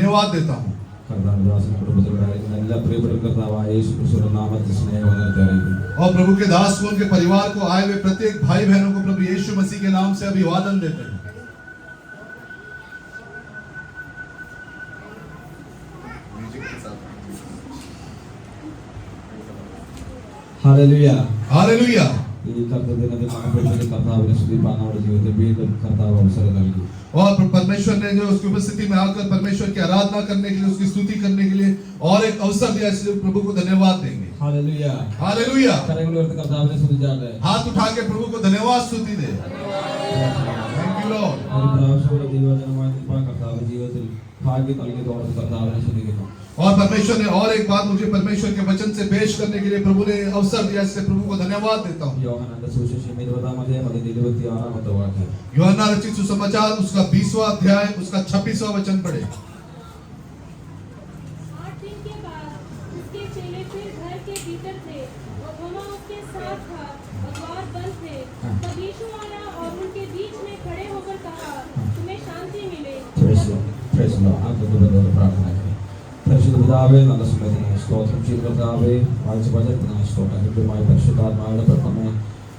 धन्यवाद देता हूँ। और प्रभु के दास को उनके परिवार को आए हुए प्रत्येक भाई बहनों को प्रभु यीशु मसीह के नाम से अभिवादन देते हैं। Hallelujah hallelujah. और परमेश्वर ने जो उसकी उपस्थिति में आकर परमेश्वर की आराधना करने के लिए, उसकी स्तुति करने के लिए और एक अवसर दिया, इसलिए प्रभु को धन्यवाद देंगे। Hallelujah hallelujah. हाथ उठा के प्रभु को धन्यवाद स्तुति दे। Thank you Lord. और परमेश्वर ने और एक बात मुझे परमेश्वर के वचन से पेश करने के लिए प्रभु ने अवसर दिया, इससे प्रभु को धन्यवाद देता हूँ। यूहन्ना रचित सुसमाचार उसका 20वां अध्याय उसका 26वां वचन पढ़े। 8 दिन के बाद उसके चेले फिर घर के भीतर थे और थोमा उसके साथ था और द्वार बंद थे। तब यीशु आया और उनके बीच में खड़े होकर कहा, तुम्हें शांति मिले। പരിശുദ്ധ പിതാവേ, നല്ല സമയത്തിന് സ്തോത്രം ചെയ്ത് കർത്താവേ, വായിച്ച വചനത്തിനായി സ്തോത്രം. കൃത്യമായി പരിശുദ്ധാത്മാവിന്റെ പ്രകടനമേ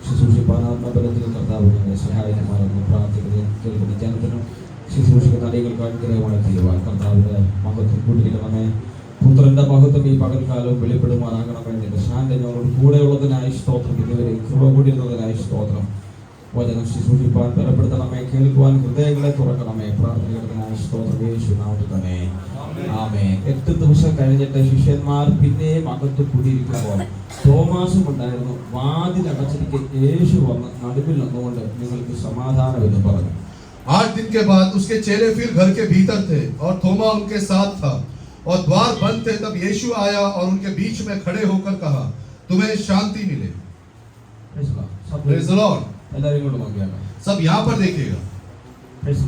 ശുശ്രൂഷിപ്പാൻ ആത്മബലത്തിൽ കർത്താവ് ഞങ്ങളെ സഹായിക്കുമാറെന്ന് പ്രാർത്ഥിക്കുന്നത് കേൾക്കുന്ന ജനത്തിനും ശുശ്രൂഷിക്കുന്ന അടികൾക്ക് അനുഗ്രഹമായി തീരുവാൻ കർത്താവിന്റെ മഹത്വം കൂട്ടിരിക്കണമേ. പുത്രന്റെ മഹത്വം ഈ പകൽക്കാലവും വെളിപ്പെടുമാറാകണമേ. നിന്റെ ശാന്തി ഞങ്ങളോട് കൂടെയുള്ളതിനായി സ്തോത്രം. ഇതുവരെ കൃപ കൂടിയിരുന്നതിനായി സ്തോത്രം. വചനം ശുശ്രൂഷിപ്പാൻ ബലപ്പെടുത്തണമേ, കേൾക്കുവാൻ ഹൃദയങ്ങളെ തുറക്കണമേ. പ്രാർത്ഥനകൾക്കായി സ്തോത്രം യേശു നാമത്തിൽ തന്നെ ആമേൻ. 8 ദിവസം കഴിഞ്ഞിട്ട് ശിഷ്യന്മാർ പിന്നെയും അകത്ത് കൂടിയിരിക്കുമ്പോൾ തോമാസും ഉണ്ടായിരുന്നു. വാതിൽ അടച്ചിരിക്കെ യേശു വന്ന് നടുവിൽ നിന്നുകൊണ്ട് നിങ്ങൾക്ക് സമാധാനമെന്ന് പറഞ്ഞു. 8 दिन के बाद उसके चेले फिर घर के भीतर थे और थोमा उनके साथ था और द्वार बंद थे। तब यीशु आया और उनके बीच में खड़े होकर कहा, तुम्हें शांति मिले। Praise the Lord. सब यहाँ पर देखिएगा। Praise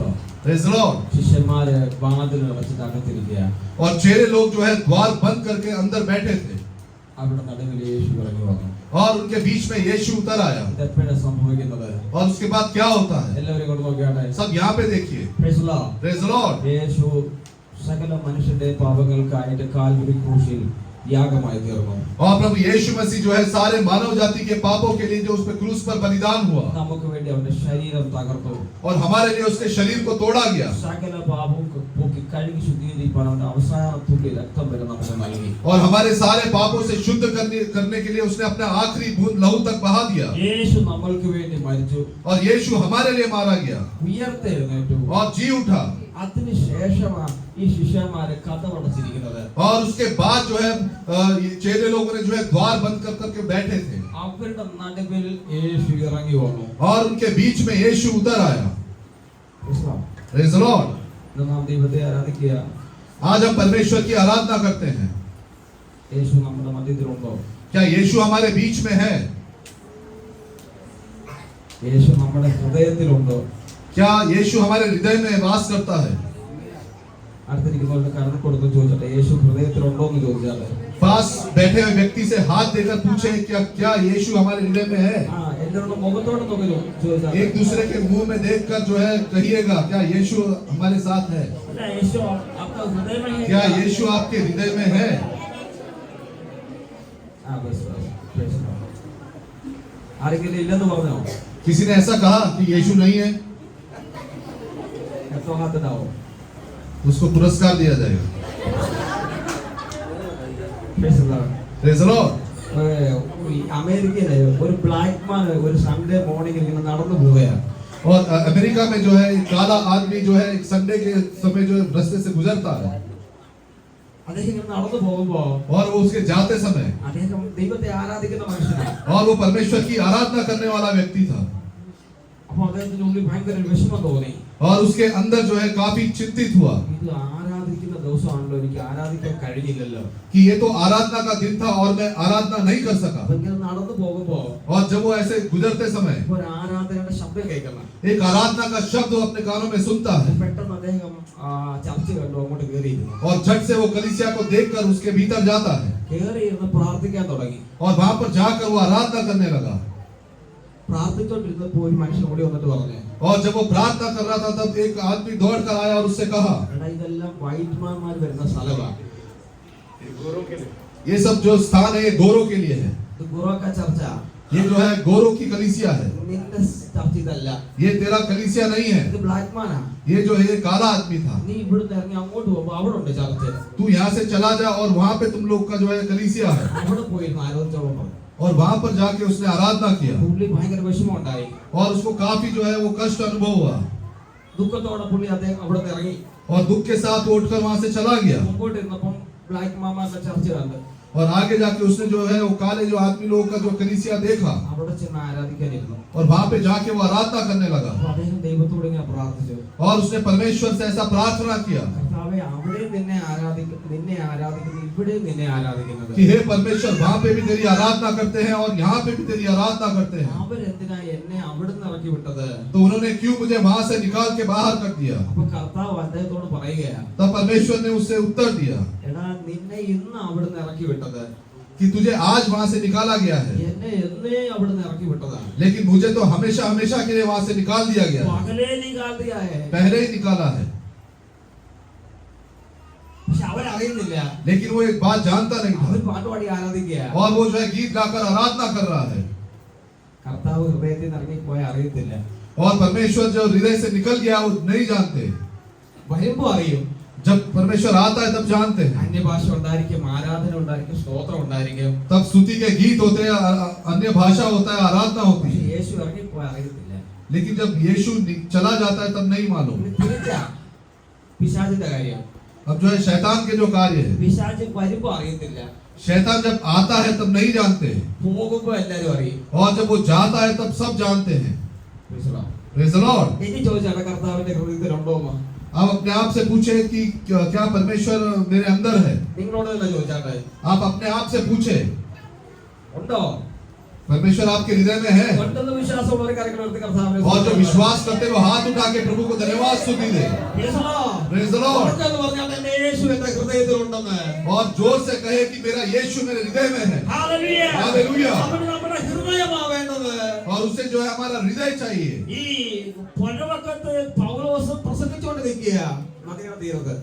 the Lord. शिष्यന്മാര് വാതിൽ അടച്ചിട്ട് അകത്തിരിക്കുക. और चेले लोग जो है द्वार बंद करके अंदर बैठे थे അവിടെ നടുവിൽ യേശു ഇറങ്ങി വന്നു. और उनके बीच में यीशु उतर आया। ഇതെപ്പോഴാണ് സംഭവിക്കുന്നത്? और उसके बाद क्या होता है? എല്ലാവരും കൊണ്ട് നോക്കിയാട്ടെ. सब यहाँ पे देखिए। Praise the Lord. Praise the Lord. യേശു സകല മനുഷ്യന്റെ പാപങ്ങൾക്കായിട്ട് കാൽവരി ക്രൂശിൽ യാഗമായി തീർന്നു. और प्रभु यीशु मसीह जो है सारे मानव जाति के पापों के लिए जो उस पे क्रूस पर बलिदान हुआ, നമുക്ക് വേണ്ടി അവന്റെ ശരീരം തകർത്തു. और हमारे लिए उसके शरीर को तोड़ा गया। സകല പാപവും പോക്കി കഴുകി ശുദ്ധീകരിക്കാൻ അവന്റെ അവസാന തുള്ളി രക്തം വരെ നമുക്ക് നൽകി. और हमारे सारे पापों से शुद्ध करने के लिए उसने अपना आखिरी बूंद लहू तक बहा दिया। യേശു നമ്മൾക്ക് വേണ്ടി മരിച്ചു. और यीशु हमारे लिए मारा गया ഉയർത്തെഴുന്നേറ്റു. और जी उठा। അതിനുശേഷമാണ് ഈ ശിഷ്യന്മാരെ കതവടച്ചിരിക്കുന്നത്. और उसके बाद जो है ये चेले लोगों ने जो है द्वार बंद कर करके बैठे थे അവരുടെ നടുവിൽ യേശു ഇറങ്ങി വന്നു. और उनके बीच में यीशु उतर आया। Praise the Lord. നാം ദൈവത്തെ ആരാധിക്കുക. आज हम परमेश्वर की आराधना करते हैं। യേശു നമ്മുടെ മധ്യത്തിലുണ്ടോ? क्या यीशु हमारे बीच में है? യേശു നമ്മുടെ ഹൃദയത്തിലുണ്ടോ? क्या यीशु हमारे हृदय में वास करता है? അടുത്തിരിക്കുന്നവരുടെ കരം കൊടുത്ത് ചോദിച്ചട്ടെ, യേശു ഹൃദയത്തിലുണ്ടോ എന്ന് ചോദിച്ചാല് पास बैठे हुए व्यक्ति से हाथ देकर पूछे क्या यीशु हमारे हृदय में है? എല്ലാവരുടെ മുഖത്തോട് നോക്കി ചോദിച്ചാൽ एक दूसरे के मुंह में देखकर जो है कहिएगा, क्या यीशु हमारे साथ है? യേശു आपका हृदय में है? क्या यीशु आपके हृदय में है? ആരെങ്കിലും ഇല്ലെന്ന് പറഞ്ഞോ? किसी ने ऐसा कहा कि यीशु नहीं है, എത്ര ഹാത്തനാവോ? उसको पुरस्कार दिया जाएगा। Praise the Lord। അമേരിക്കയിലെ ഒരു ബ്ലാക്ക് മാൻ ഒരു സൺഡേ മോർണിംഗ് ഇങ്ങനെ നടന്നു പോവുകയാണ്. और अमेरिका में जो है एक काला आदमी जो है एक संडे के समय जो रास्ते से गुजरता है, അദ്ദേഹം ഇങ്ങനെ നടന്നു പോകുമ്പോ और वो उसके जाते समय അദ്ദേഹം ദൈവത്തെ ആരാധിക്കുന്ന മനുഷ്യനാണ്. और वो परमेश्वर की आराधना करने वाला व्यक्ति था। അപ്പൊ അദ്ദേഹത്തിന്റെ ഉള്ളിൽ ഭയങ്കര വിഷമം തോന്നി. और उसके अंदर जो है काफी चिंतित हुआ ഇത് ആരാധിക്കുന്ന ദിവസമാണല്ലോ, എനിക്ക് ആരാധിക്കാൻ കഴിഞ്ഞില്ലല്ലോ. कि ये तो आराधना का दिन था और मैं आराधना नहीं कर सका। അപ്പൊ ഇങ്ങനെ നടന്നു പോകുമ്പോ और जब वो ऐसे गुजरते समय ഒരു ആരാധനയുടെ ശബ്ദം കേൾക്കണം. एक आराधना का शब्द वो अपने कानों में सुनता है, പെട്ടെന്ന് അദ്ദേഹം ചർച്ച കണ്ടു അങ്ങോട്ട് കയറിയിരുന്നു. और झट से वो कलीसिया को देखकर उसके भीतर जाता है കയറിയിരുന്ന് പ്രാർത്ഥിക്കാൻ തുടങ്ങി. और वहां पर जाकर वो आराधना करने लगा। പ്രാർത്ഥിച്ചോണ്ടിരുന്നപ്പോ ഒരു മനുഷ്യൻ ഓടി വന്നിട്ട് പറഞ്ഞു, और जब वो प्रार्थना कर रहा था तब एक आदमी दौड़ कर आया और उससे कहा, എടാ ഇതെല്ലാം വൈറ്റ് മാന്മാർ വരുന്ന സ്ഥലമാണ്. ये सब जो स्थान है ये गोरों के लिए है. ഇത് ഗുറോ का ചർച്ച. ये जो है गोरों की कलीसिया है. നിന്റെ ചർച്ച ഇതല്ല. ये तेरा कलीसिया नहीं है. ഇത് ബ്ലാക്ക് മാനാ. ये जो है ये काला आदमी था. നീ ഇവിടുന്ന് ഇറങ്ങി അങ്ങോട്ട് പോകുമ്പോൾ അവിടെ ഉണ്ട് ചർച്ച. तू यहाँ से चला जा और वहाँ पे तुम लोग का जो है कलीसिया है. അവിടെ പോയിരുന്നു ആലോചിച്ചോളൂ. और वहाँ पर जाके उसने आराधना किया പുള്ളി ഭയങ്കര വിഷമം ഉണ്ടായി. और उसको काफी जो है वो कष्ट अनुभव हुआ ദുഃഖത്തോടെ പുള്ളി അദ്ദേഹം അവിടെ നിന്ന് ഇറങ്ങി. और दुख के साथ वो उठकर वहाँ से चला गया. മുമ്പോട്ട് ഇരുന്നപ്പം ബ്ലാക്ക് മാമാന്റെ ചർച്ച കണ്ട്. और आगे जाके उसने जो है वो काले जो आदमी लोगों का जो कलीसिया देखा അവിടെ ചെന്ന് ആരാധിക്കാനിരുന്നു. और वहाँ पे जाके वो आराधना करने लगा അപ്പൊ അദ്ദേഹം ദൈവത്തോട് ഇങ്ങനെ പ്രാർത്ഥിച്ചു. और उसने परमेश्वर से ऐसा प्रार्थना किया കർത്താവേ, അവിടെ നിന്നെ ആരാധിക്കുന്നു ഇവിടെ നിന്നെ ആരാധിക്കുന്നത്. कि हे परमेश्वर वहाँ पे भी तेरी आराधना करते हैं और यहाँ पे भी तेरी आराधना करते हैं. അവരെന്തിനാ എന്നെ അവിടുന്ന് ഇറക്കി വിട്ടത്? तो उन्होंने क्यों मुझे वहाँ से निकाल के बाहर कर दिया? അപ്പൊ കർത്താവ് അദ്ദേഹത്തോട് പറയുകയാ, तब परमेश्वर ने उससे उत्तर दिया എടാ നിന്നെ ഇന്ന് അവിടുന്ന് ഇറക്കി വിട്ടത് कि तुझे आज वहाँ से निकाला गया है, എന്നെ എന്നേ അവിടുന്ന് ഇറക്കി വിട്ടതാണ്. लेकिन मुझे तो हमेशा हमेशा के लिए वहाँ से निकाल दिया गया है. പകലേ നികാൽ ദിയാ ഹൈ. पहले ही निकाला है. പക്ഷെ അവരറിയുന്നില്ല. लेकिन वो एक बात जानता नहीं അവർ था പാട്ടുപാടി ആരാധിക്കുക. और वो जो है गीत गाकर आराधना कर रहा है കർത്താവ് ഹൃദയത്തിൽ നിന്ന് ഇറങ്ങിപ്പോയ അറിയത്തില്ല. और परमेश्वर जो हृदय से निकल गया वो नहीं जानते. വരുമ്പോ അറിയും. जब परमेश्वर आता है तब जानते हैं. അന്യഭാഷ ഉണ്ടായിരിക്കും, ആരാധന ഉണ്ടായിരിക്കും, സ്തോത്രം ഉണ്ടായിരിക്കും. तब स्तुति के गीत होते हैं, अन्य भाषा होता है, आराधना होती പക്ഷെ है. യേശു ഇറങ്ങിപ്പോയ അറിയത്തില്ല. लेकिन जब यीशु चला जाता है तब नहीं मालूम. ഇനി തിരിച്ചാ പിശാചിന്റെ കാര്യം. अब जो है शैतान के जो कार्य है, പിശാച് വരുമ്പോ അറിയത്തില്ല, शैतान जब आता है तब नहीं जानते പോകുമ്പോ എല്ലാരും അറിയും. और जब वो जाता है तब सब जानते हैं. മനസ്സിലായോ? Praise the Lord. എനിക്ക് ചോദിച്ചാൽ കർത്താവിന്റെ ഹൃദയത്തിലുണ്ടോ? आप अपने आप से पूछे कि क्या परमेश्वर मेरे अंदर है? നിങ്ങളോട് തന്നെ ചോദിച്ചാട്ടെ, आप अपने आप से पूछे ഉണ്ടോ? परमेश्वर आपके हृदय में है? ഉണ്ടെന്ന് വിശ്വാസമുള്ളവർ കരങ്ങളെടുത്ത് കർത്താവിനെ और जो विश्वास करते वो हाथ उठा के प्रभु को धन्यवाद स्तुति दे. Praise the Lord. പറഞ്ഞാൽ എന്റെ യേശു എന്റെ ഹൃദയത്തിലുണ്ടെന്ന്. और जोर से कहे कि मेरा यीशु मेरे हृदय में है. ഹല്ലേലൂയ. Hallelujah. അവന് നമ്മുടെ ഹൃദയമാവേണ്ടത്. और उससे जो है हमारा हृदय चाहिए. ഈ പുഴവക്കത്ത് പൗലോസ് പ്രസംഗിച്ചുകൊണ്ട് നിൽക്കുക നദിയുടെ തീരത്ത്.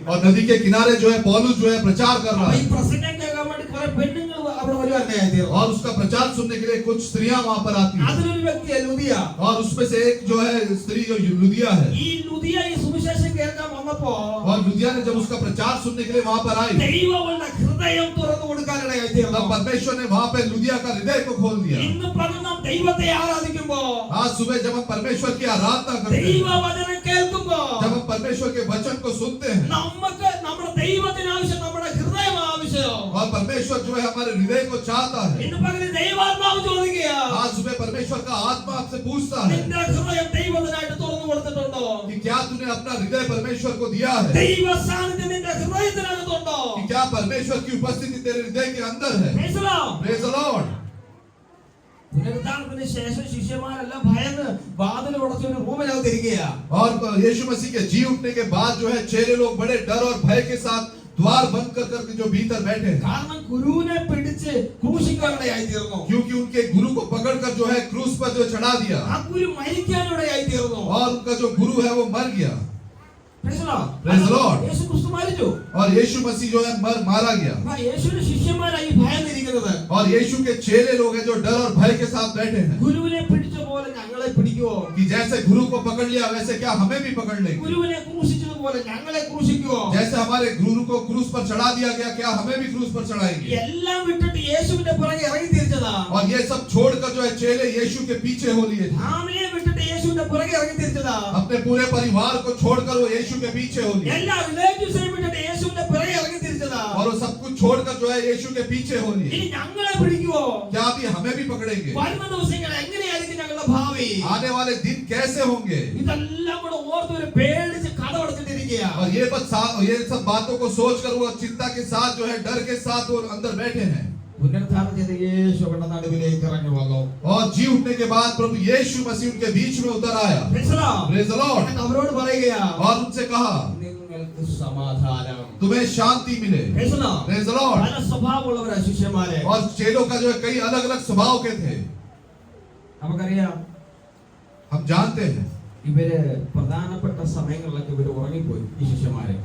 और नदी के किनारे जो है पौलुस जो है प्रचार कर रहा ഈ है പ്രസംഗം കേൾക്കാൻ വേണ്ടി കുറെ പെണ്ണുങ്ങൾ അവിടെ വരുവാനായി. और उसका प्रचार सुनने के लिए कुछ स्त्रियां वहां पर आती हैं. അതിലൊരു വ്യക്തിയെ ലുദിയ. और उसमें से एक जो है स्त्री जो लुदिया है. ഈ ലുദിയ ഈ സുവിശേഷം കേൾക്കാൻ വന്നപ്പോ और लुदिया ने जब उसका प्रचार सुनने के लिए वहां पर आई ദൈവങ്ങളുടെ ഹൃദയം തുറന്നു കൊടുക്കാനിടയായി तब തീർന്നു. परमेश्वर ने वहां पे लुदिया का हृदय को खोल दिया. ഇന്ന് പകൽ നാം ദൈവത്തെ ആരാധിക്കുമ്പോ, आज सुबह जब हम परमेश्वर की आराधना करते हैं, ദൈവവചനം കേൾക്കുമ്പോ, जब हम परमेश्वर के वचन को सुनते हैं നമുക്ക് നമ്മുടെ ദൈവത്തിന് ആവശ്യം നമ്മുടെ ഹൃദയം ആവശ്യം. और परमेश्वर जो है हमारे हृदय को चाहता है. ഇന്ന് പകൽ ദൈവാത്മാവ് ചോദിക്കുക, आज सुबह परमेश्वर का आत्मा आपसे पूछता है നിന്റെ ഹൃദയം ദൈവത്തിനായിട്ട് തുറന്നു കൊടുത്തിട്ടുണ്ടോ? कि क्या तूने अपना हृदय परमेश्वर को दिया है? ദൈവ സാന്നിധ്യം നിന്റെ ഹൃദയത്തിനകത്തുണ്ടോ? कि क्या परमेश्वर की उपस्थिति तेरे हृदय के अंदर है? Praise the Lord. Praise the Lord. പുനരുദ്ധാനത്തിന് ശേഷം ശിഷ്യന്മാരെല്ലാം ഭയന്ന് വാതിൽ ഉടച്ച് ഒരു റൂമിനകത്ത് ഇരിക്കുക. और यीशु मसीह के जी उठने के बाद जो है चेले लोग बड़े डर और भय के साथ द्वार बंद कर करके जो भीतर बैठे हैं, കാരണം ഗുരുവിനെ പിടിച്ച് ക്രൂശിക്കാനിടയായി തീർന്നു. क्योंकि उनके गुरु को पकड़कर जो है क्रूस पर जो चढ़ा दिया ആ ഗുരു മരിക്കാനിടയായി തീർന്നു. और उनका जो गुरु है वो मर गया. Praise the Lord. Praise the Lord. യേശു ക്രിസ്തു മരിച്ചു. और यीशु मसीह जो है मारा गया. ആ യേശുവിന്റെ ശിഷ്യന്മാരായി ഭയന്നിരിക്കുന്നത്. और यीशु के चेले लोग हैं जो डर और भय के साथ बैठे हैं ഗുരുവിനെ പിടിച്ച പോലെ ഞങ്ങളെ പിടിക്കുവോ? कि जैसे गुरु को पकड़ लिया वैसे क्या हमें भी पकड़ लेंगे? ഗുരുവിനെ ക്രൂശിച്ചതുപോലെ ഞങ്ങളെ ക്രൂശിക്കുവോ? जैसे हमारे गुरु को क्रूस पर चढ़ा दिया गया क्या हमें भी क्रूस पर चढ़ाएंगे? എല്ലാം വിട്ടിട്ട് യേശുവിന്റെ പുറകെ ഇറങ്ങി തിരിച്ചതാ. और ये सब छोड़कर जो है चेले यीशु के पीछे हो लिए थे. ഫാമിലിയെ വിട്ടിട്ട് യേശുവിന്റെ പുറകെ ഇറങ്ങി തിരിച്ചതാ. अपने पूरे परिवार को छोड़कर वो यीशु के पीछे हो लिए എല്ലാ റിലേറ്റീവ്സിനെ വിട്ടിട്ട് യേശുവിന്റെ പുറകെ ഇറങ്ങി തിരിച്ചതാ. और वो सब कुछ छोड़कर जो है यीशु के पीछे हो लिए. ഇനി ഞങ്ങളെ പിടിക്കുവോ? क्या अभी हमें भी पकड़ेंगे? വരുന്ന ദിവസങ്ങൾ എങ്ങനെയായിരിക്കും ഞങ്ങളുടെ ഭാവി? आने वाले दिन कैसे होंगे? ഇതെല്ലാം കൂടെ ഓർത്ത് ഒരു പേടിച്ച് കഥ അടച്ചിട്ടിരിക്കുക. और ये सब बातों को सोचकर वो चिंता के साथ जो है डर के साथ वो अंदर बैठे हैं. പുനരുദ്ധാനം ചെയ്ത യേശു അവരുടെ നടുവിലേക്ക് ഇറങ്ങി വന്നു. और जी उठने के बाद प्रभु यीशु मसीह उनके बीच में उतर आया. Praise the Lord. Praise the Lord. എന്നിട്ട് അവരോട് പറയുകയാ, और उनसे कहा നിങ്ങൾക്ക് സമാധാനം. तुम्हें शांति मिले. Praise the Lord. Praise the Lord. പല സ്വഭാവമുള്ളവരാ ശിഷ്യന്മാരെ. और चेलों का जो है कई अलग अलग स्वभाव के थे. നമുക്കറിയാം हम जानते हैं ഇവര് പ്രധാനപ്പെട്ട സമയങ്ങളിലൊക്കെ ഇവര് ഉറങ്ങിപ്പോയി ഈ ശിഷ്യന്മാരെ.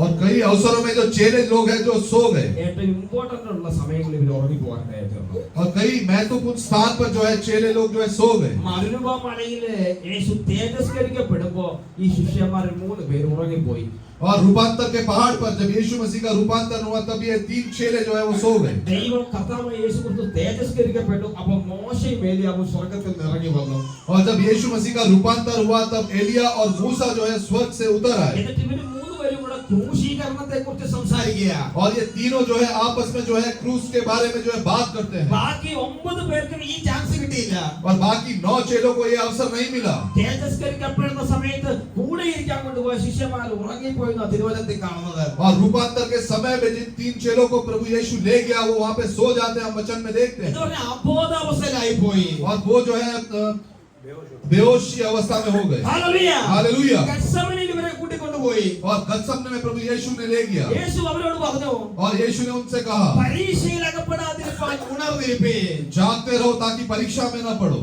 और कई अवसरों में जो चेले लोग हैं जो सो गए ഏറ്റവും ഇമ്പോർട്ടന്റ് ഉള്ള സമയങ്ങളിൽ ഇവർ ഉറങ്ങിപ്പോകാനായിരുന്നു. और कई महत्वपूर्ण स्थान पर जो है चेले लोग जो है सो गए. മരുഭൂമി മലയില് യേശു തേജസ്കരിക്കപ്പെടുമ്പോ ഈ ശിഷ്യന്മാർ 3 പേര് ഉറങ്ങിപ്പോയി. और रूपांतर के पहाड़ पर जब यीशु मसीह का रूपांतर हुआ तब ये 3 चेले जो है वो सो गए. ദൈവം കർത്താവായ യേശു ക്രിസ്തു തേജസ്കരിക്കപ്പെട്ടു. അപ്പോൾ മോശയും ഏലിയാവും സ്വർഗ്ഗത്തിൽ നിന്ന് ഇറങ്ങി വന്നു. और जब यीशु मसीह का रूपांतर हुआ तब एलिया और मूसा जो है स्वर्ग से उतर आए. എന്നിട്ട് ഇവര് 3 പേരും കൂടെ ക്രൂശീകരണത്തെ കുറിച്ച് സംസാരിക്കുക. और ये तीनों जो है आपस में जो है क्रूस के बारे में जो है बात करते हैं. ബാക്കി 9 പേർക്കും ഈ ചാൻസ് കിട്ടിയില്ല. और बाकी 9 चेलों को ये अवसर नहीं मिला. തേജസ്കരിക്കപ്പെടുന്ന സമയത്ത് കൂടെ ഇരിക്കാൻ കൊണ്ടുപോയ ശിഷ്യന്മാർ ഉറങ്ങിപ്പോയി എന്നാ തിരുവചനത്തിൽ കാണുന്നത്. और रूपांतर के समय में जिन 3 चेलों को प्रभु यीशु ले गया वो वहां पे सो जाते हैं, हम वचन में देखते हैं. എന്ന് പറഞ്ഞാൽ അബോധാവസ്ഥയിലായി പോയി. और वो जो है बेहोश की अवस्था में हो गए. ഹല്ലേലൂയ. हालेलुया. ഗത്സമനയിൽ ഇവരെ കൂട്ടിക്കൊണ്ടുപോയി. और गत्समने में प्रभु यीशु ने ले गया യേശു അവരോട് പറഞ്ഞു, और यीशु ने उनसे कहा പരീക്ഷയിൽ അകപ്പെടാതിരിക്കാൻ ഉണർന്നിരിപ്പീൻ. जागते रहो ताकि परीक्षा में न पड़ो.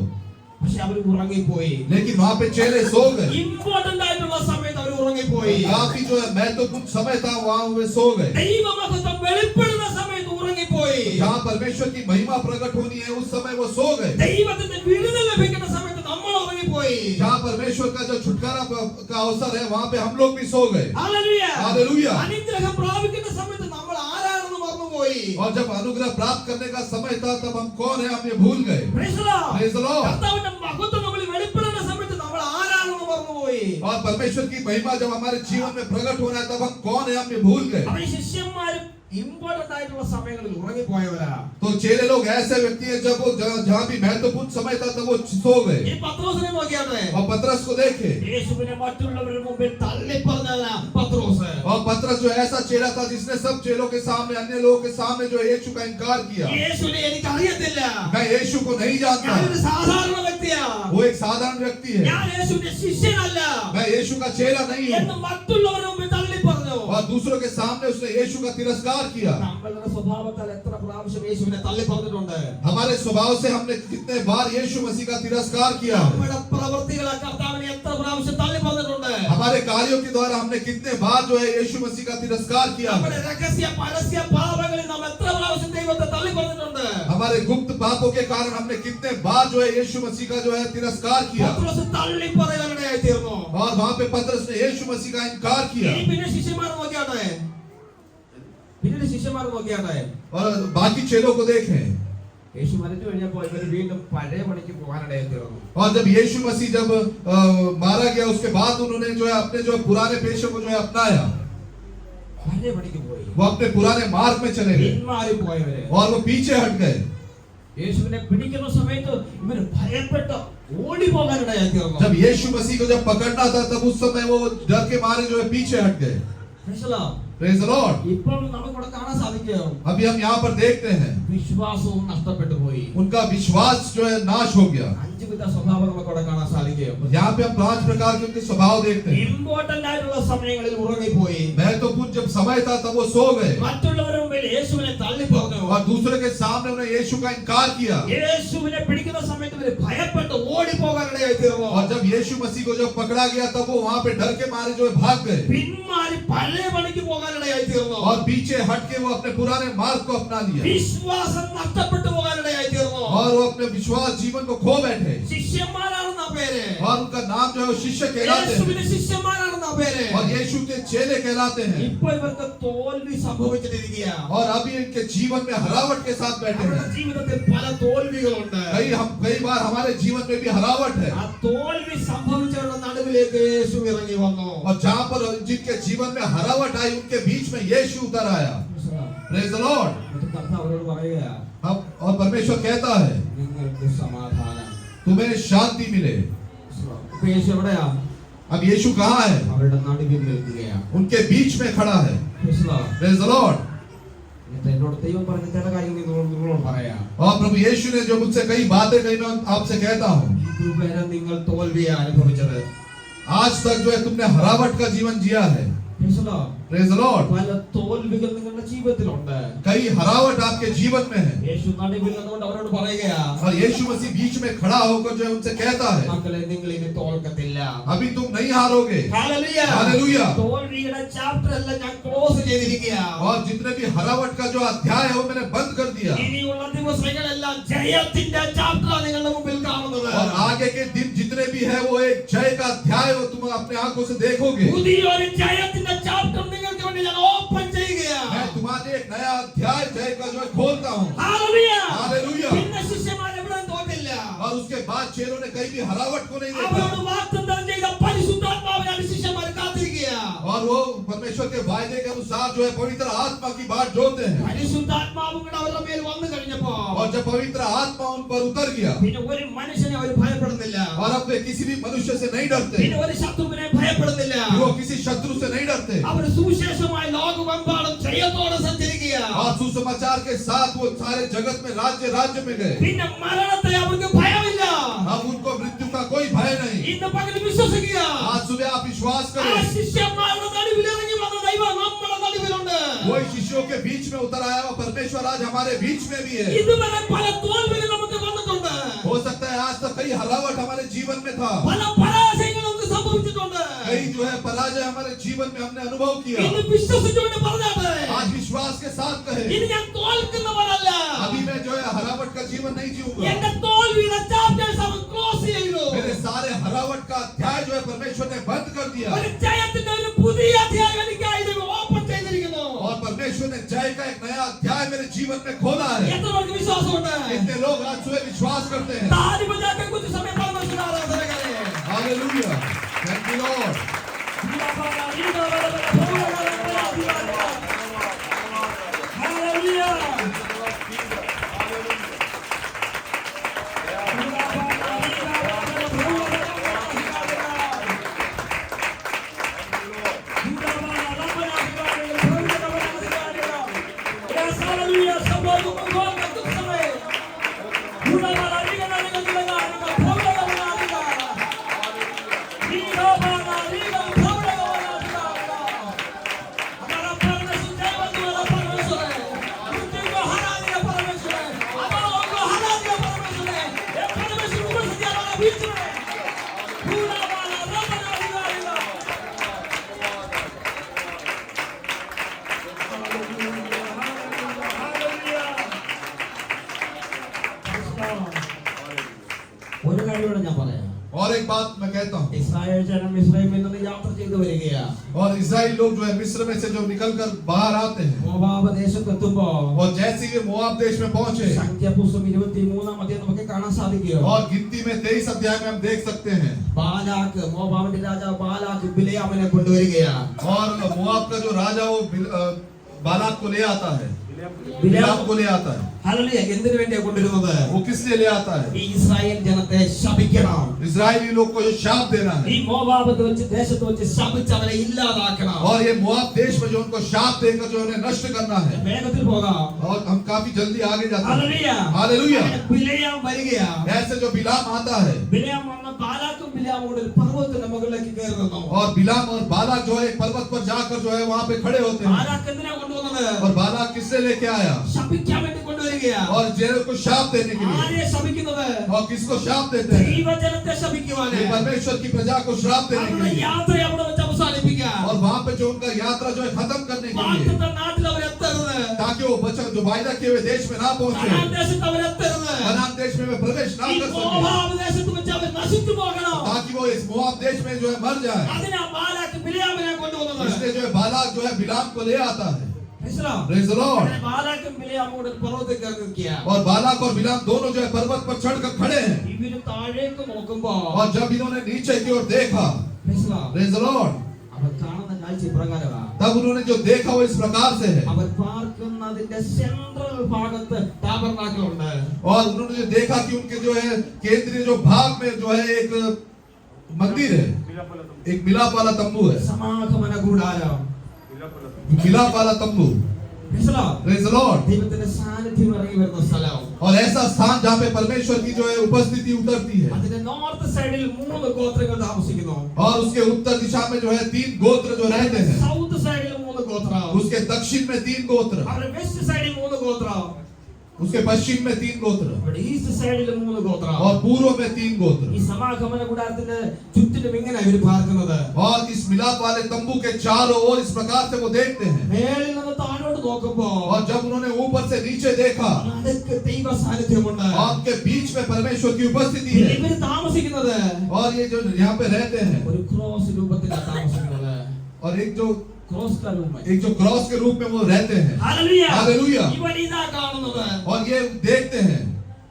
പക്ഷെ അവർ ഉറങ്ങിപ്പോയി. लेकिन वहां पे चेले सो गए. ഇമ്പോർട്ടന്റ് ആയിട്ടുള്ള സമയത്ത് അവർ ഉറങ്ങിപ്പോയി. काफी जो है महत्वपूर्ण समय था वहां वे सो गए. ദൈവമഹത്വം വെളിപ്പെടുന്ന സമയത്ത് ഉറങ്ങിപ്പോയി. जहाँ परमेश्वर की महिमा प्रकट होनी है उस समय वो सो गए. ദൈവത്തിന്റെ വിടുതൽ ലഭിക്കുന്ന സമയത്ത് നമ്മൾ ഉറങ്ങിപ്പോയി. जहाँ परमेश्वर का जो छुटकारा का अवसर है वहां पे हम लोग भी सो गए. ഹല്ലേലൂയ. हालेलुया. അനുഗ്രഹം പ്രാപിക്കുന്ന സമയത്ത് നമ്മൾ ആരാണെന്ന് മറന്നുപോയി. और जब अनुग्रह प्राप्त करने का समय था तब हम कौन है हम ये भूल गए. Praise the Lord. Praise the Lord. കർത്താവിന്റെ മഹത്വം നമ്മളിൽ വെളിപ്പെടുന്ന സമയത്ത് നമ്മൾ ആരാണെന്ന് മറന്നുപോയി. और परमेश्वर की महिमा जब हमारे जीवन में प्रकट होना है तब हम कौन है हम ये भूल गए. അപ്പോൾ ഈ ശിഷ്യന്മാർ ഇമ്പോർട്ടന്റ് ആയിട്ടുള്ള സമയങ്ങളിൽ ഉറങ്ങിപ്പോയവരാ. तो चेले लोग ऐसे व्यक्ति हैं जब वो जहाँ भी महत्वपूर्ण समय था तब वो सो गए. ഈ പത്രോസിനെ നോക്കിയാട്ടെ. और पतरस को देखे യേശുവിനെ മറ്റുള്ളവരുടെ മുമ്പിൽ തള്ളിപ്പറഞ്ഞതാ പത്രോസ്. और पतरस जो ऐसा चेला था जिसने सब चेलों के सामने अन्य लोगों के सामने जो यीशु का इनकार किया. യേശുവിനെ എനിക്ക് അറിയത്തില്ല. मैं यीशु को नहीं जानता. ഞാനൊരു സാധാരണ വ്യക്തിയാ. वो एक साधारण व्यक्ति है. ഞാൻ യേശുവിന്റെ ശിഷ്യനല്ല मैं यीशु का चेला नहीं എന്ന് हूँ. മറ്റുള്ളവരുടെ മുമ്പിൽ തള്ളിപ്പറഞ്ഞു. और दूसरों के सामने उसने यीशु का तिरस्कार किया. നമ്മളുടെ സ്വഭാവത്താൽ എത്ര പ്രാവശ്യം യേശുവിനെ തള്ളിപ്പറഞ്ഞിട്ടുണ്ട്. हमारे स्वभाव से हमने कितने बार यीशु मसीह का तिरस्कार किया है. നമ്മുടെ പ്രവൃത്തികളെ കർത്താവിനെ എത്ര പ്രാവശ്യം തള്ളിപ്പറഞ്ഞിട്ടുണ്ട്. हमारे कार्यों के द्वारा हमने कितने बार जो है यीशु मसीह का तिरस्कार किया है. നമ്മുടെ രഹസ്യ പരസ്യ പാപങ്ങളിൽ നാം എത്ര പ്രാവശ്യം ദൈവത്തെ തള്ളിപ്പറഞ്ഞിട്ടുണ്ട്. हमारे गुप्त पापों के कारण हमने कितने बार जो है यीशु मसीह का जो है तिरस्कार किया. പത്രോസ് തള്ളിപ്പറയാനിടയായി തീർന്നു. और वहां पे पतरस ने यीशु मसीह का इनकार किया. ഇനി പിന്നെ ശിഷ്യന്മാർ നോക്കിയാട്ടെ. പിന്നീട് ശിഷ്യന്മാർ നോക്കിയാട്ടെ. और बाकी चेलों को देखें. യേശു മരിച്ചു കഴിഞ്ഞപ്പോൾ ഇവർ വീണ്ടും പഴയ പണിക്ക് പോകാനിടയായി തീർന്നു. और जब यीशु मसीह जब मारा गया उसके बाद उन्होंने जो है अपने जो पुराने पेशे को जो है अपनाया. പഴയ പണിക്ക് പോയി. वो अपने पुराने मार्ग में चले गए പിന്മാറി പോയവരെ. और वो पीछे हट गए. യേശുവിനെ പിടിക്കുന്ന സമയത്ത് ഇവർ ഭയപ്പെട്ട് ഓടി പോകാനിടയായി തീർന്നു. जब यीशु मसीह को जब पकड़ना था तब उस समय वो डर के मारे जो है पीछे हट गए. Praise the Lord. Praise the Lord. ഇപ്പോൾ നമുക്കിവിടെ കാണാൻ സാധിക്കും अभी हम यहाँ पर देखते हैं വിശ്വാസവും നഷ്ടപ്പെട്ടു പോയി. उनका विश्वास जो है नाश हो गया. 5 വിധ സ്വഭാവം നമുക്കിവിടെ കാണാൻ സാധിക്കും. यहाँ पे हम 5 प्रकार के उनके स्वभाव देखते हैं. ഇമ്പോർട്ടന്റ് ആയിട്ടുള്ള സമയങ്ങളിൽ ഉറങ്ങിപ്പോയി. महत्वपूर्ण जब समय था तब वो सो गए മറ്റുള്ളവരുടെ മുമ്പിൽ യേശുവിനെ തള്ളിപ്പറഞ്ഞു. और दूसरे के सामने उन्हें यीशु का इनकार किया. യേശുവിനെ പിടിക്കുന്ന സമയത്ത് ഇവർ ഭയപ്പെട്ട് ഓടി പോകാനിടയായി തീർന്നു. और जब यीशु मसीह को जब पकड़ा गया तब वो वहां पे डर के मारे जो है भाग गए പിന്മാറി പഴയ പണിക്ക് പോകാനിടയായി തീർന്നു. और पीछे हट के वो अपने पुराने मार्ग को अपना लिया വിശ്വാസം നഷ്ടപ്പെട്ടു പോകാനിടയായി തീർന്നു. और वो अपने विश्वास जीवन को खो बैठे. ശിഷ്യന്മാരാണെന്ന പേര്. और उनका नाम जो है वो शिष्य कहलाते हैं യേശുവിന്റെ ശിഷ്യന്മാരാണെന്ന പേര്. और यीशु के चेले कहलाते हैं. ഇപ്പോൾ ഇവർക്ക് തോൽവി സംഭവിച്ചിട്ടിരിക്കുക. और अभी इनके जीवन में हरावट के साथ बैठे അവരുടെ हैं. ജീവിതത്തിൽ പല തോൽവികളുണ്ട്. कई बार हमारे जीवन में भी हरावट है. ആ തോൽവി സംഭവിച്ചവരുടെ നടുവിലേക്ക് യേശു ഇറങ്ങി വന്നു. और जहाँ पर जिनके जीवन में हरावट आई उनके बीच में यीशु उतर आया. Praise the Lord. എന്നിട്ട് കർത്താവ് അവരോട് പറയുക, और परमेश्वर कहता है നിങ്ങൾക്ക് സമാധാനം. तुम्हें शांति मिले. ഇപ്പൊ യേശു എവിടെയാ? अब यीशु कहाँ है? അവരുടെ നടുവിൽ നിൽക്കുകയാ. उनके बीच में खड़ा है. Praise the Lord. എന്നിട്ട് എന്നോട് ദൈവം പറഞ്ഞ ചില കാര്യങ്ങൾ നിങ്ങളോട് പറയാം. और प्रभु यीशु ने जो मुझसे कई बातें कही मैं आपसे कहता हूँ. ഇതുവരെ നിങ്ങൾ തോൽവിയെ അനുഭവിച്ചത്. आज तक जो है तुमने हरावट का जीवन जिया है. Praise the Lord. Praise the Lord. പല തോൽവികൾ നിങ്ങളുടെ ജീവിതത്തിലുണ്ട്. कई हरावट आपके जीवन में है യേശു നടുവിൽ നിന്നുകൊണ്ട് അവരോട് പറയുകയാ, और यीशु मसीह बीच में खड़ा होकर जो है उनसे कहता है മക്കളെ നിങ്ങൾ ഇനി തോൽക്കത്തില്ല. अभी तुम नहीं हारोगे. ഹല്ലേലൂയ. हालेलुया. തോൽവിയുടെ ചാപ്റ്റർ എല്ലാം ഞാൻ ക്ലോസ് ചെയ്തിരിക്കുകയാ. और जितने भी हरावट का जो अध्याय है वो मैंने बंद कर दिया ഇനിയുള്ള ദിവസങ്ങളെല്ലാം ജയത്തിന്റെ ചാപ്റ്റർ നിങ്ങളുടെ മുമ്പിൽ കാണുന്നത്. और आगे के दिन जितने भी है वो एक जय का अध्याय वो तुम अपने आंखों से देखोगे. പുതിയൊരു ജയത്തിന്റെ ചാപ്റ്റർ നിങ്ങൾക്ക് വേണ്ടി ഞാൻ ഓപ്പൺ ചെയ്യുകയാ. मैं तुम्हारे एक नया अध्याय जय का जो है खोलता हूँ. ഹല്ലേലൂയ. हालेलुया. പിന്നെ ശിഷ്യന്മാർ എവിടെ തോറ്റില്ല. और उसके बाद चेलों ने कहीं भी हरावट को नहीं അവരോട് देखा വാഗ്ദത്തം ചെയ്ത പരിശുദ്ധാത്മാവിനാണ് ശിഷ്യന്മാർ കാത്തിരിക്കുകയാ. और वो परमेश्वर के वायदे के अनुसार जो है पवित्र आत्मा की बात जोड़ते हैं. പരിശുദ്ധാത്മാവും കൂടെ അവരുടെ മേൽ വന്നു കഴിഞ്ഞപ്പോ और जब पवित्र आत्मा उन पर उतर गया പിന്നെ ഒരു മനുഷ്യനെ അവർ ഭയപ്പെടുന്നില്ല. और अब वे किसी भी मनुष्य से नहीं डरते, പിന്നെ ഒരു ശത്രുവിനെ ഭയപ്പെടുന്നില്ല. वो किसी शत्रु से नहीं डरते അവർ സുവിശേഷമായി ലോകമെമ്പാടും ജയത്തോടെ സഞ്ചരിക്കുക. और सुसमाचार के साथ वो सारे जगत में राज्य राज्य में गए. പിന്നെ മരണത്തെ അവർക്ക് ഭയമില്ല. अब उनको मृत्यु का कोई भय नहीं. ഇന്ന് പകൽ വിശ്വസിക്കുക. आज सुबह आप विश्वास ആ करें ശിഷ്യന്മാരുടെ നടുവിൽ ഇറങ്ങി വന്ന ദൈവം നമ്മുടെ നടുവിലുണ്ട്. वही शिष्यों के बीच में उतर आया हुआ परमेश्वर आज हमारे बीच में भी है. ഇതുവരെ പല തോൽവികൾ നമുക്ക് വന്നിട്ടുണ്ട്. हो सकता है आज तक कई हरावट हमारे जीवन में था, പല പരാജയങ്ങൾ നമുക്ക് സംഭവിച്ചിട്ടുണ്ട്. कई जो है पराजय हमारे जीवन में हमने अनुभव किया. ഇന്ന് വിശ്വസിച്ചുകൊണ്ട് പറഞ്ഞാട്ടെ, आज विश्वास के साथ कहे ഇനി ഞാൻ തോൽക്കുന്നവനല്ല. अभी मैं जो है हरावट का जीवन नहीं जीऊंगा. എന്റെ തോൽവിയുടെ ചാപ്റ്റേഴ്സ് അവൻ ക്ലോസ് ചെയ്തു. मेरे सारे हरावट का अध्याय जो है परमेश्वर ने बंद कर दिया ഒരു ജയത്തിന്റെ ഒരു പുതിയ അധ്യായം എനിക്കായി ദൈവം ഓപ്പൺ ചെയ്തിരിക്കുന്നു. और परमेश्वर ने जय का एक नया अध्याय मेरे जीवन में खोला है. എത്ര പേർക്ക് വിശ്വാസമുണ്ട്? इतने लोग आज सुबह विश्वास करते हैं. താലി ബജാക്കെ कुछ समय परमेश्वर आराधना करें. Hallelujah. Thank you Lord. Hallelujah. ഒരു കാര്യമാണ് ഞാൻ പറയാം. और एक बात मैं कहता हूँ, ഇസ്രായേൽ ജനം മിസ്രൈമിൽ നിന്ന് യാത്ര ചെയ്തു വരികയാ. और इस्राएल लोग जो है मिस्र में से जो निकल कर बाहर आते हैं മോവാബ് ദേശത്ത് എത്തുമ്പോ और जैसे ही वे मोआब देश में पहुंचे സംഖ്യാപുസ്തകം 23 അധ്യായം നമുക്ക് കാണാൻ സാധിക്കും. और गिनती में 23 अध्याय में हम देख सकते हैं ബാലാക്ക് മോവാബിന്റെ രാജാവ് ബാലാക്ക് ബിലെയാമിനെ കൊണ്ടുവരികയാ. और मोआब का जो राजा वो बालाक को ले आता है, बिलाम बिलाम को ले आता है. ഹല്ലേലൂയ. എന്തിനു വേണ്ടിയാ കൊണ്ടുവരുന്നത്? वो किस लिए ले आता है? ഈ ഇസ്രായേൽ ജനത്തെ ശപിക്കണം. इजरायली लोग को जो शाप देना ഈ है മോവാബ് ദേശത്ത് വെച്ച് ശപിച്ച് അവരെ ഇല്ലാതാക്കണം. और ये मोआब देश में जो उनको शाप देकर जो उन्हें नष्ट करना है. വേഗത്തിൽ പോകാം. और हम काफी जल्दी आगे जाते हैं. ഹല്ലേലൂയ. हालेलुया. ബിലെയാം വരികയാ. ऐसे जो बिलाम आता है ബിലെയാം വന്ന ബാലാക്കും ബിലെയാമും കൂടെ ഒരു പർവ്വതത്തിന്റെ മുകളിലേക്ക് കയറുന്നു. और बिलाम और बालाक जो है एक पर्वत पर जाकर जो है वहां पे खड़े होते हैं. ബാലാക്ക് എന്തിനാ കൊണ്ടുവന്നത്? और बालाक किससे लेके आया? ശപിക്കാൻ വേണ്ടി കൊണ്ടുവരികയാ. और जेल को शाप देने के लिए. ആരെയാ ശപിക്കുന്നത്? और किसको शाप देते हैं? ദൈവജനത്തെ ശപിക്കുവാന്. ये परमेश्वर की प्रजा को श्राप देने के അവരുടെ लिए. യാത്ര അവിടെ വെച്ച് അവസാനിപ്പിക്കുക. और वहां पे जो उनका यात्रा जो है खत्म करने के लिए, വാഗ്ദത്ത നാട്ടിൽ അവരെത്തരുത്. ताकि वो बच्चा जो वायदा किए हुए देश में ना पहुंचे, കനാൻ ദേശത്ത് അവരെത്തരുത്. कनान देश में वे प्रवेश ना ഈ कर सके, മോവാബ് ദേശത്ത് വെച്ച് അവർ നശിച്ചു പോകണം. ताकि वो इस मोआब देश में जो है मर जाए. അതിനാ ബാലാക്ക് ബിലെയാമിനെ കൊണ്ടുവന്നത്. इसलिए जो है बालाक जो है बिलाम को ले आता है. മനസ്സിലായോ? Praise the Lord. അങ്ങനെ ബാലാക്കും ബിലെയാമും കൂടെ ഒരു പർവ്വതത്തിൽ കയറി നിൽക്കുക. और बालाक और बिलाम दोनों जो है पर्वत पर चढ़कर खड़े हैं. ഇവര് താഴേക്ക് നോക്കുമ്പോ और जब इन्होंने नीचे की ओर देखा, മനസ്സിലായോ? Praise the Lord, അവർ കാണുന്ന കാഴ്ച ഇപ്രകാരമാണ്. तब उन्होंने जो देखा वो इस प्रकार से है. അവർ പാർക്കുന്നതിന്റെ സെൻട്രൽ ഭാഗത്ത് ടാബർനാക്കിൾ ഉണ്ട്. और उन्होंने जो देखा कि उनके जो है केंद्रीय जो भाग में जो है एक मंदिर है, एक मिलाप वाला तंबू है. സമാഗമന കൂടാരം. मिलाप वाला तंबू. മനസ്സിലായോ? Praise the Lord. ദൈവത്തിന്റെ സാന്നിധ്യം ഇറങ്ങി വരുന്ന സ്ഥലം. और ऐसा स्थान जहाँ पे परमेश्वर की जो है उपस्थिति उतरती है. അതിന്റെ നോർത്ത് സൈഡിൽ 3 ഗോത്രങ്ങൾ താമസിക്കുന്നു. और उसके उत्तर दिशा में जो है 3 गोत्र जो रहते हैं. സൗത്ത് സൈഡിൽ 3 ഗോത്രം, उसके दक्षिण में 3 गोत्र, അവരുടെ വെസ്റ്റ് സൈഡിൽ 3 ഗോത്രം, उसके पश्चिम में 3 गोत्र അവരുടെ ഈസ്റ്റ് സൈഡിൽ 3 ഗോത്രം. और पूर्व में 3 गोत्र. ഈ സമാഗമന കൂടാരത്തിന് ചുറ്റിലും ഇങ്ങനെ ഇവർ പാർക്കുന്നത്. और इस मिलाप वाले तंबू के चारों ओर इस प्रकार से वो देखते हैं. മേളിൽ നിന്ന് താഴോട്ട് നോക്കുമ്പോൾ और जब उन्होंने ऊपर से नीचे देखा, നടുക്ക് ദൈവ സാന്നിധ്യമുണ്ട്. आपके बीच में परमेश्वर की उपस्थिति है. ഇവർ താമസിക്കുന്നത് और ये जो यहाँ पे रहते हैं, ഒരു ക്രോസ് രൂപത്തിലാണ് താമസിക്കുന്നത്. और एक जो क्रॉस के रूप में वो रहते हैं. ഹല്ലേലൂയ. हालेलुया. ഇവർ ഇതാ കാണുന്നത്. और ये देखते हैं.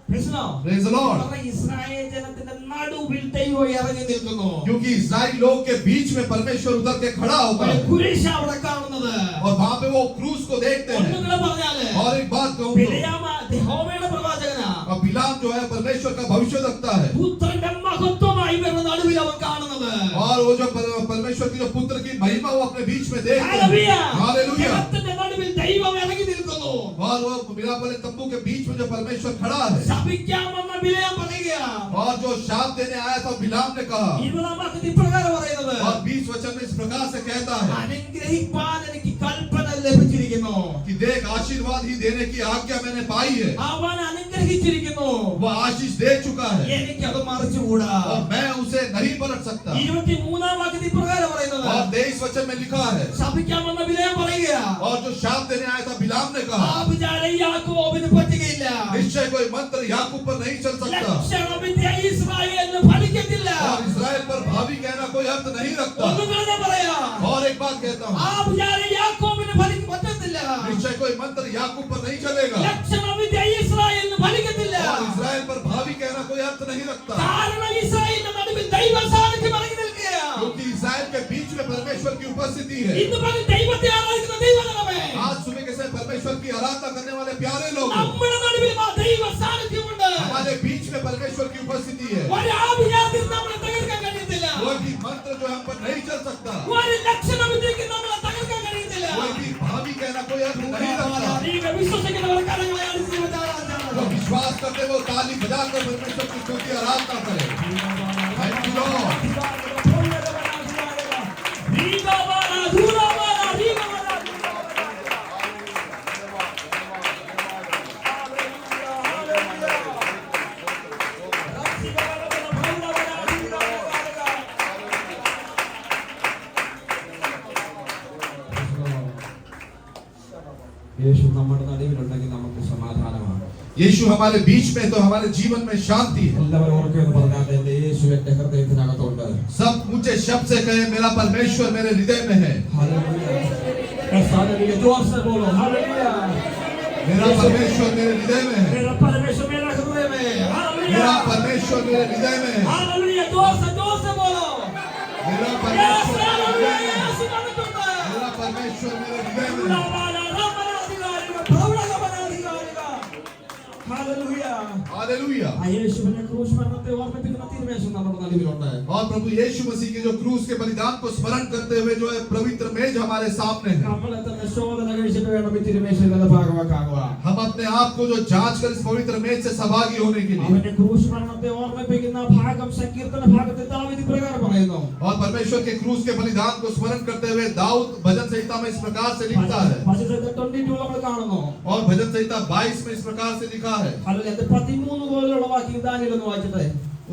Praise the Lord. Praise the Lord. Israel ജനത്തിന്റെ നടുവിൽ ദൈവം ഇറങ്ങി നിൽക്കുന്നു. क्योंकि इस्राएली लोग के बीच में परमेश्वर उतर के खड़ा होता है. കുരിശ് അവിടെ കാണുന്നത്. और वहां पे वो क्रूस को देखते हैं. ഒന്നുകൂടെ പറഞ്ഞാല് और एक बात कहूं तो, ബിലാം യഹോവയുടെ പ്രവാചകനാ. और बिलाम जो है परमेश्वर का भविष्य रखता है. പുത്രന്റെ മഹത്വമായി ഇവരുടെ നടുവിൽ അവൻ കാണുന്നത്. और वो जो परमेश्वर की जो पुत्र की महिमा वो अपने बीच में देखते हैं. ഹല്ലേലൂയ. हालेलुया. ജനത്തിന്റെ നടുവിൽ ദൈവം ഇറങ്ങി നിൽക്കുന്നു. और वो मिलाप वाले तंबू के बीच में जो परमेश्वर खड़ा है. ശപിക്കാമെന്ന ബിലാം പറയുക. और जो शाप देने आया था बिलाम ने कहा. 20 വാക്യത്തിൽ ഇപ്രകാരം പറയുന്നത്. और 20 वचन में इस प्रकार से कहता है അനുഗ്രഹിപ്പാൻ എനിക്ക് കൽപ്പന ലഭിച്ചിരിക്കുന്നു. कि देख आशीर्वाद ही देने की आज्ञा मैंने पाई है. അവൻ അനുഗ്രഹിച്ചിരിക്കുന്നു. वो आशीष दे चुका है എനിക്കത് മറിച്ചുകൂടാ. और मैं उसे नहीं पलट सकता. 23 വാക്യത്തിൽ ഇപ്രകാരം പറയുന്നത്. और 23 वचन में लिखा है, ശപിക്കാമെന്ന ബിലാം പറയുക. और जो शाप देने आया था बिलाम ने कहा, ആഭിചാരം യാക്കോബിന് പറ്റുകയില്ല. निश्चय कोई मंत्र याकूब पर नहीं चल सकता. ലക്ഷണവിദ്യ ഇസ്രായേലിന് ഫലിക്കത്തില്ല. और इस्राएल पर भावी कहना कोई अर्थ नहीं रखता. ഒന്നുകൂടെ പറയാ. और एक बात कहता हूँ, ആഭിചാരം യാക്കോബിന് പറ്റത്തില്ല. निश्चय कोई मंत्र याकूब पर नहीं चलेगा. ലക്ഷണവിദ്യ ഇസ്രായേലിന് ഫലിക്കത്തില്ല. और इस्राएल पर भावी कहना कोई अर्थ नहीं रखता. കാരണം ഇസ്രായേലിന്റെ നടുവിൽ ദൈവ സാന്നിധ്യം ഇറങ്ങി നിൽക്കുകയാണ്. क्योंकि इस्राएल के बीच में परमेश्वर की उपस्थिति है. ഇന്ന് പകൽ ദൈവത്തെ ആരാധിക്കുന്ന ദൈവജനമേ, आज सुबह के समय परमेश्वर की आराधना करने वाले प्यारे लोग, നമ്മുടെ നടുവിൽ ആ ദൈവ സാന്നിധ്യമുണ്ട്. हमारे बीच में परमेश्वर की उपस्थिति है. ഒരു ആഭിചാരത്തിൽ നമ്മളെ തകർക്കാൻ കഴിയത്തില്ല. कोई भी मंत्र जो हम पर नहीं चल सकता. ഒരു ലക്ഷണവിദ്യക്ക് നമ്മളെ തകർക്കാൻ കഴിയത്തില്ല. कोई भी भावी कहना कोई अर्थ नहीं रखता. നീ വിശ്വസിക്കുന്നവർ കരങ്ങളെ അടിച്ച് जो विश्वास करते वो ताली बजाकर परमेश्वर की स्तुति आराधना करे. Thank you Lord. യേശു നമ്മുടെ നടുവിലുണ്ടെങ്കിൽ നമുക്ക് സമാധാനമാണ്. यीशु हमारे बीच में तो हमारे जीवन में शांति है. എല്ലാവരും ഓർക്കുമെന്ന് പറഞ്ഞാൽ എന്റെ യേശു എന്റെ ഹൃദയത്തിനകത്തുണ്ട്. सब ऊंचे शब्द से कहे, मेरा परमेश्वर मेरे हृदय में है. हालेलुया. जोर से बोलो हालेलुया. मेरा परमेश्वर मेरे हृदय में है. मेरा परमेश्वर मेरा हृदय में है. मेरा परमेश्वर मेरे हृदय में है. हालेलुया. जोर से बोलो. मेरा परमेश्वर मेरे हृदय में है. मेरा परमेश्वर मेरे हृदय में है. हालेलुया. യേശുവിന്റെ ക്രൂശ് മരണത്തെ ഓർമ്മിപ്പിക്കുന്ന തിരുമേശം നമ്മുടെ നടുവിലുണ്ട്. और प्रभु यीशु मसीह के जो क्रूस के बलिदान को स्मरण करते हुए जो है पवित्र मेज हमारे सामने है. നമ്മളെ തന്നെ ശോധന കഴിച്ചിട്ട് വേണം ഈ തിരുമേശയുടെ ഭാഗമാക്കുക. हम अपने आप को जो जांच कर इस पवित्र मेज से सहभागी होने के लिए. അവന്റെ ക്രൂശ് മരണത്തെ ഓർമ്മിപ്പിക്കുന്ന ഭാഗം സങ്കീർത്തന ഭാഗത്തിൽ ദാവീദ് പ്രകാരം പറയുന്നു. और परमेश्वर के क्रूस के बलिदान को स्मरण करते हुए दाऊद भजन संहिता में इस प्रकार से लिखता है. 22 നമ്മൾ കാണുന്നു. और भजन संहिता 22 में इस प्रकार से लिखा है. അല്ലെങ്കിൽ 13 പോലുള്ള വാക്യം ദാനിയേൽ ഒന്ന് വായിച്ചിട്ട്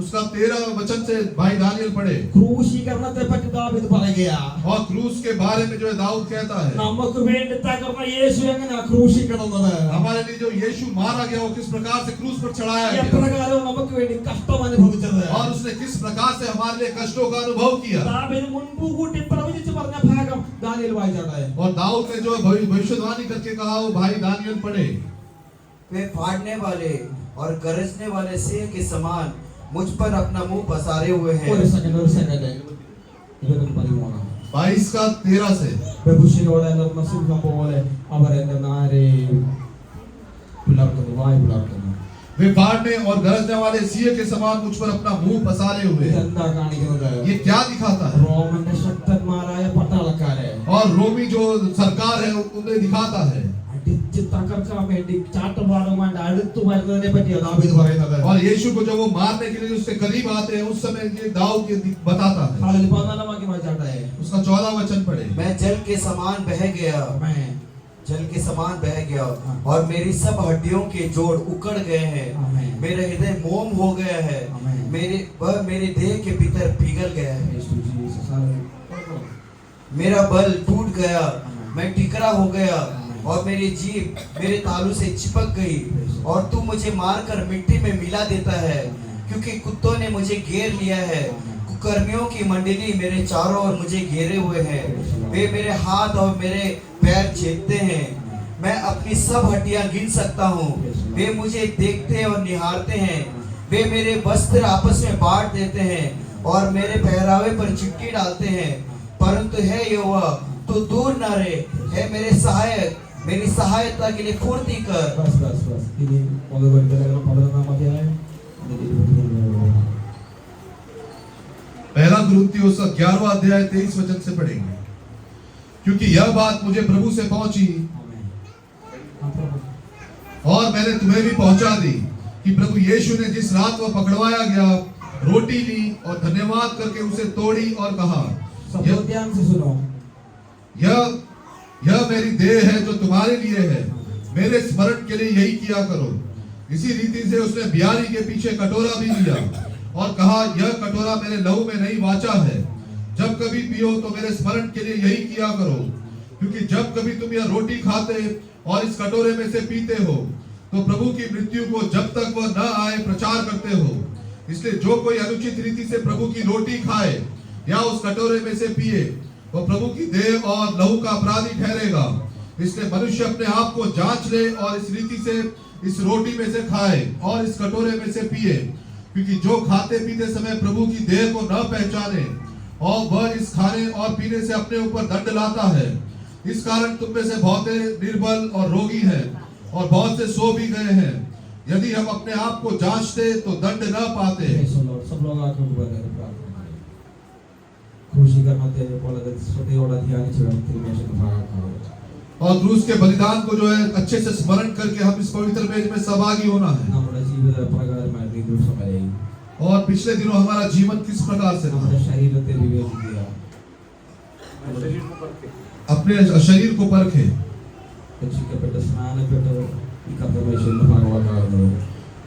उसका 13 वचन से भाई दानियल पढ़े. ക്രൂശീകരണത്തെ പറ്റി ദാവീദ് പറയുകയാണ്. और क्रूस के बारे में जो है दाऊद कहता है, നമുക്ക് വേണ്ടി തകർന്ന യേശു എങ്ങനെയാ ക്രൂശിക്കണമെന്നത്, हमारे लिए जो यीशु मारा गया वो किस प्रकार से क्रूस पर चढ़ाया गया എപ്രകാരം നമുക്ക് വേണ്ടി കഷ്ടം അനുഭവിച്ചത്, और उसने किस प्रकार से हमारे लिए कष्टों का अनुभव किया. ദാവീദ് മുൻകൂട്ടി പ്രവചിച്ചു പറഞ്ഞ ഭാഗം ദാനിയേൽ വായിച്ചോട്ടെ. और दाऊद ने जो भविष्यवाणी करके कहा वो भाई दानियल पढ़े. वे फाड़ने वाले और गरजने वाले सिंह के समान मुझ पर अपना मुंह पसारे हुए हैं. ഒരു സെക്കൻഡ് 13 22 का 13 से ബഹുശയോടെ നിർന്ന സിംഹം പോലെ അവർ എന്റെ നാരെ പിളർക്കുന്നു, വായ് പിളർക്കുന്നു. वे फाड़ने और गरजने वाले सिंह के समान मुझ पर अपना मुंह पसारे हुए. ഇതെന്താ കാണിക്കുന്നത്? ये क्या दिखाता है? റോമന്റെ ശക്തന്മാരായ പട്ടാളക്കാരെ और रोमी जो सरकार है उन्हें दिखाता है. അടിച്ച് തകർക്കാൻ വേണ്ടി ചാട്ടവാറുമായിട്ട് അടുത്തു വരുന്നതിനെ പറ്റിയാണ് ദാവീദ് പറയുന്നത്. और यीशु को जब वो मारने के लिए उसके करीब आते हैं उस समय ये दाऊद ये बताता है. അതിൽ 14 വാക്യം വായിച്ചാട്ടെ. उसका उसका 14 वचन पढ़े। मैं जल के समान बह गया, Amen. जल के समान बह गया हाँ। और मेरी सब हड्डियों के जोड़ उकड़ गए हैं। Amen. मेरा हृदय मोम हो गया है, Amen. वह मेरे देह के भीतर पिघल गया है। Praise to Jesus. Hallelujah. मेरा बल टूट गया, Amen. मैं टिकरा हो गया Amen. और मेरी जीभ मेरे तालू से चिपक गई Praise और तू मुझे मारकर मिट्टी में मिला देता है, Amen. क्योंकि कुत्तों ने मुझे घेर लिया है। Amen. कुकर्मियों की मंडली मेरे चारों ओर मुझे घेरे हुए हैं। Praise the Lord. वे मेरे हाथ और मेरे पैर छेदते हैं। मैं अपनी सब हड्डियां गिन सकता हूँ। वे मुझे देखते और निहारते हैं। वे मेरे वस्त्र आपस में बांट देते हैं और मेरे पहरावे पर चिट्ठी डालते हैं। परंतु है यहोवा, तू दूर न रहे। है मेरे सहायक, मेरी सहायता के लिए फुर्ती कर। Bas. Ini mulai dari dalam 11 अध्याय dari 23 पहला कुरिन्थियों उसका 11वां अध्याय 23 वचन से पढ़ेंगे। क्योंकि यह बात मुझे प्रभु से पहुंची और मैंने तुम्हें भी पहुंचा दी कि प्रभु यीशु ने जिस रात वह पकड़वाया गया, रोटी ली और धन्यवाद करके उसे तोड़ी और कहा, सब लोग ध्यान से सुनो। यह मेरी देह है जो तुम्हारे लिए है, मेरे स्मरण के लिए यही किया करो। इसी रीति से उसने बियारी के पीछे कटोरा भी लिया और कहा, यह कटोरा मेरे लहू में नई वाचा है। जब कभी पियो तो मेरे स्मरण के लिए यही किया करो। क्योंकि जब कभी तुम यह रोटी खाते और इस कटोरे में से पीते हो तो प्रभु की मृत्यु को जब तक वह न आए प्रचार करते हो। इसलिए जो कोई अनुचित रीति से प्रभु की रोटी खाए या उस कटोरे में से पिए, वह प्रभु की देह और लहू का अपराधी ठहरेगा। इसलिए मनुष्य अपने आप को जांच ले और इस रीति से इस रोटी में से खाए और इस कटोरे में से पिए। क्योंकि जो खाते पीते समय प्रभु की देह को न पहचाने और वह इस खाने और पीने से अपने ऊपर दंड लाता है। इस कारण तुम में से बहुत निर्बल और रोगी हैं और बहुत से सो भी गए हैं। यदि हम अपने आप को जांचते तो दंड न पाते। Praise the Lord. सब लोग आके ऊपर करें प्रार्थना करें। खुशी करना तेरे को लगे सोते और ध्यान से रखते में से भाग करो। और क्रूस के बलिदान को जो है अच्छे से स्मरण करके हम इस पवित्र मेज में सहभागी होना है। നമ്മുടെ ജീവിത പ്രകാരമായിട്ട് ഈ ദിവസം വരെയും और पिछले दिनों हमारा जीवन किस प्रकार से रहा, നമ്മുടെ ശരീരത്തെ വിവേചിക്കുക, अपने शरीर को परखे രക്ഷിക്കപ്പെട്ട് സ്നാനപ്പെട്ട് ഈ കർത്തവ്യശീലിന്റെ ഭാഗമാകാവുന്നത്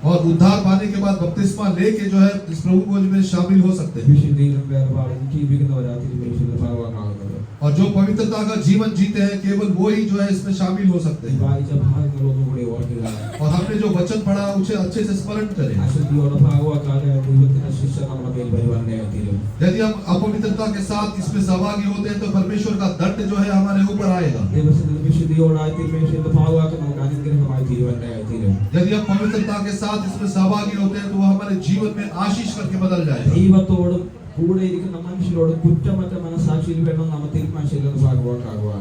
और उद्धार पाने के बाद बपतिस्मा लेके जो है इस प्रभु भोज में शामिल हो सकते हैं। വിശുദ്ധിയിലും വേർപാടും ജീവിക്കുന്നവരാ തിരുമേനിയുടെ ഭാഗമാകാവുന്നത് और जो पवित्रता का जीवन जीते हैं केवल वो ही जो है इसमें शामिल हो सकते ഈ हैं। വായിച്ച ഭാഗങ്ങളൊന്നും കൂടി ഓർക്കുക. और हमने जो वचन पढ़ा उसे अच्छे से स्मरण करें। അശുദ്ധിയോടെ ഭാഗമാക്കാതെ ദൈവത്തിന്റെ ശിക്ഷ നമ്മുടെ മേൽ വരുവാനായി തീരും. यदि हम अपवित्रता के साथ इसमें सहभागी होते हैं तो परमेश्वर का दंड जो है हमारे ऊपर आएगा। ദൈവത്തിന്റെ വിശുദ്ധിയോടായി തിരുമേനിയുടെ ഭാഗമാക്കി നമുക്ക് അനുഗ്രഹമായി തീരുവാനായി തീരും. यदि हम पवित्रता के साथ इसमें सहभागी होते हैं तो वो हमारे जीवन में आशीष करके बदल जाएगा। ദൈവത്തോടും കൂടെ ഇരിക്കുന്ന മനുഷ്യരോടും കുറ്റമറ്റ മനസാക്ഷിയിൽ വേണം നമ്മൾ തിരുമേനിയുടെ ഭാഗമാക്കുക.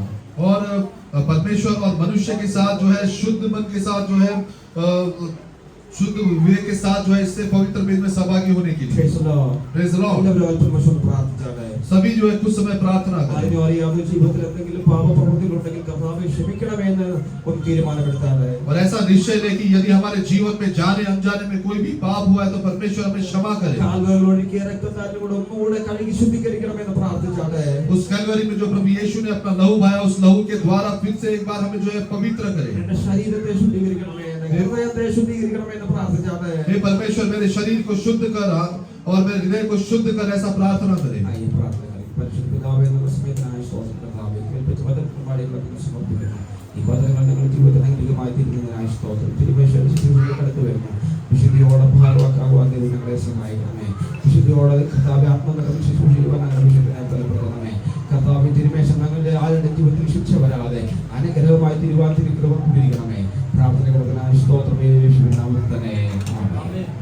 और परमेश्वर और मनुष्य के साथ जो है शुद्ध मन के साथ जो है शुद्ध विवेक के साथ जो है इससे पवित्र मेज में सहभागी होने के लिए। Praise the Lord. Praise the Lord. എല്ലാവരും അല്പനിമിഷം പ്രാർത്ഥിച്ചാട്ടെ. सभी जो है कुछ समय प्रार्थना करें ആരും അറിയാതെ ജീവിതത്തിൽ എന്തെങ്കിലും പാപപ്രവൃത്തികളുണ്ടെങ്കിൽ കർത്താവേ ക്ഷമിക്കണമെന്ന് ഒരു തീരുമാനമെടുത്താട്ടെ. और ऐसा निश्चय ले कि यदि हमारे जीवन में जाने अनजाने में कोई भी पाप हुआ है तो परमेश्वर हमें क्षमा करे। കാൽവരിയിൽ ഒഴുകിയ രക്തത്താലും കൂടെ ഒന്നുകൂടെ കഴുകി ശുദ്ധീകരിക്കണമെന്ന് പ്രാർത്ഥിച്ചാട്ടെ. उस कैलवरी में जो प्रभु यीशु ने अपना लहू बहाया उस लहू के द्वारा फिर से एक बार हमें जो है पवित्र करे। എന്റെ ശരീരത്തെ ശുദ്ധീകരിക്കണമേ, എന്റെ ഹൃദയത്തെ ശുദ്ധീകരിക്കണമെന്ന് പ്രാർത്ഥിച്ചാട്ടെ. हे परमेश्वर मेरे शरीर को शुद्ध कर और मेरे हृदय को शुद्ध कर, ऐसा प्रार्थना करें। ആയി പ്രാർത്ഥന കരി. പരിശുദ്ധ പിതാവേ, നമ്മുടെ സമയത്തിനായി സ്തോത്രം കർത്താവേ. കേൾപ്പിച്ച വചനപ്രമാണങ്ങൾക്ക് സമർപ്പിക്കുന്നു. ഈ വചനങ്ങൾ ഞങ്ങളുടെ ജീവിതത്തിൽ അനുഗ്രഹമായി തീരുന്നതിനായി സ്തോത്രം. തിരുമേനിയുടെ ശുശ്രൂഷയിൽ കടന്നു വരുന്നു. വിശുദ്ധിയോടെ ഭാഗമാക്കാകുവാൻ ദൈവം ഞങ്ങളെ സഹായിക്കണമേ. വിശുദ്ധിയോടെ കർത്താവേ ആത്മനിറവിൽ ശുശ്രൂഷിക്കുവാൻ ഞങ്ങളുടെ വിശുദ്ധനായി ബലപ്പെടുത്തണമേ. കർത്താവേ തിരുമേശം ഞങ്ങളുടെ ആളുടെ ജീവിതത്തിൽ ശിക്ഷ വരാതെ അനുഗ്രഹമായി തിരുവാൻ തിരുക്കൃപ കൂടിയിരിക്കണമേ. പ്രാർത്ഥനകൾക്കായി സ്തോത്രം യേശുവിൻ നാമത്തിൽ തന്നെ. ആമേൻ.